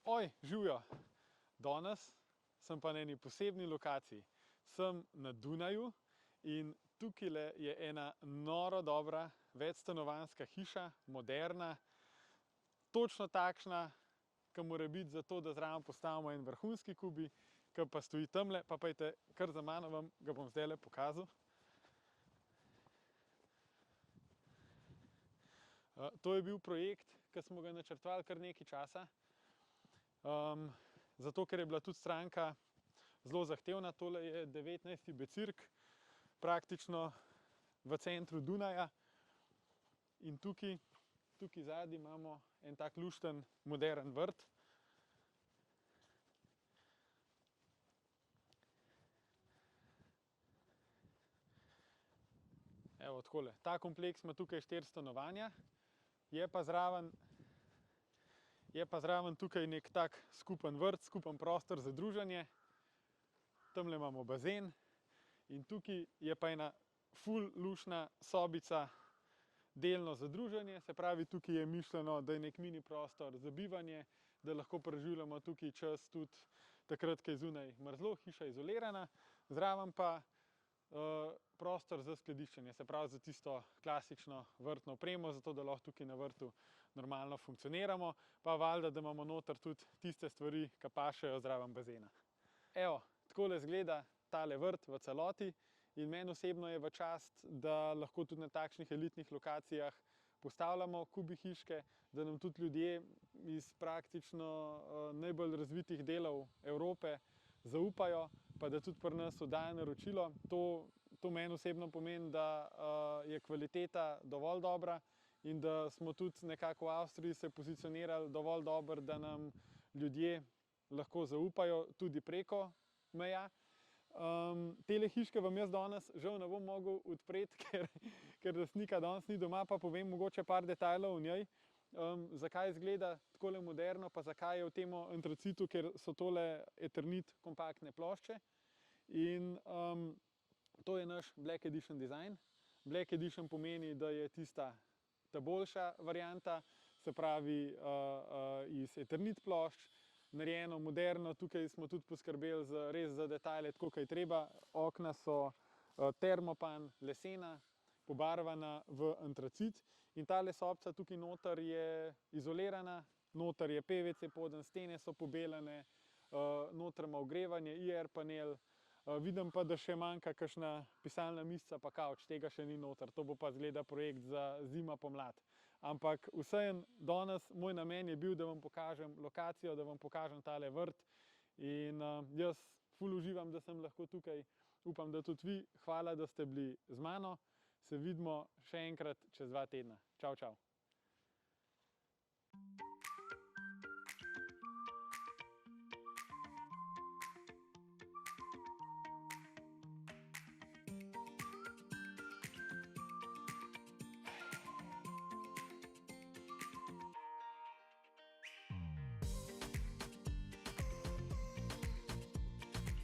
Oj, živijo! Danes sem pa na eni posebni lokaciji. Sem na Dunaju in tukaj je ena noro dobra večstanovanjska hiša, moderna, točno takšna, ki mora biti zato, da zraven postavimo en vrhunski kubi, ki pa stoji tamle, pa pojdite kar za mano, vam ga bom zdajle pokazal. To je bil projekt, ki smo ga načrtovali kar nekaj časa. Zato, ker je bila tudi stranka zelo zahtevna. Tole je 19. becirk, praktično v centru Dunaja. In tukaj zadaj imamo en tak lušten, moderen vrt. Evo, takole. Ta kompleks ima tukaj 4 stanovanja. Je pa zraven tukaj nek tak skupen vrt, skupen prostor za druženje. Tamle imamo bazen in tukaj je pa ena ful luštna sobica delno za druženje. Se pravi, tukaj je mišljeno, da je nek mini prostor za bivanje, da lahko preživljamo tukaj čas tudi takrat, ko je zunaj mrzlo, hiša izolirana. Zraven pa prostor za skladiščenje, se pravi za tisto klasično vrtno opremo, zato da lahko tukaj na vrtu normalno funkcioniramo, pa valjda, da imamo noter tudi tiste stvari, ki pašejo zraven bazena. Evo, takole izgleda tale vrt v celoti in meni osebno je v čast, da lahko tudi na takšnih elitnih lokacijah postavljamo kubi hiške, da nam tudi ljudje iz praktično najbolj razvitih delov Evrope zaupajo, pa da tudi pri nas oddajo naročilo. To meni osebno pomeni, da je kvaliteta dovolj dobra in da smo tudi nekako v Avstriji se pozicionirali dovolj dobro, da nam ljudje lahko zaupajo tudi preko meja. Tele hiške vam jaz danes žal ne bom mogel odpreti, ker lastnika danes ni doma, pa povem mogoče par detajlov o njej. Zakaj izgleda takole moderno, pa zakaj je v tem antracitu, ker so tole Eternit kompaktne plošče. In to je naš Black Edition dizajn. Black Edition pomeni, da je tista ta boljša varianta, se pravi iz Eternit plošč, narejeno moderno. Tukaj smo tudi poskrbeli res za detajle, tako kot je treba. Okna so termopan, lesena, pobarvana v antracit. In tale sobca tukaj noter je izolirana, noter je PVC poden, stene so pobelane, noter ima ogrevanje, IR panel. Vidim pa, da še manjka kakšna pisalna mizica pa kavč, tega še ni noter. To bo pa izgleda projekt za zima, pomlad. Ampak vseeno, danes moj namen je bil, da vam pokažem lokacijo, da vam pokažem tale vrt. In jaz ful uživam, da sem lahko tukaj. Upam, da tudi vi. Hvala, da ste bili z mano. Se vidimo še enkrat čez 2 tedna. Čau, čau.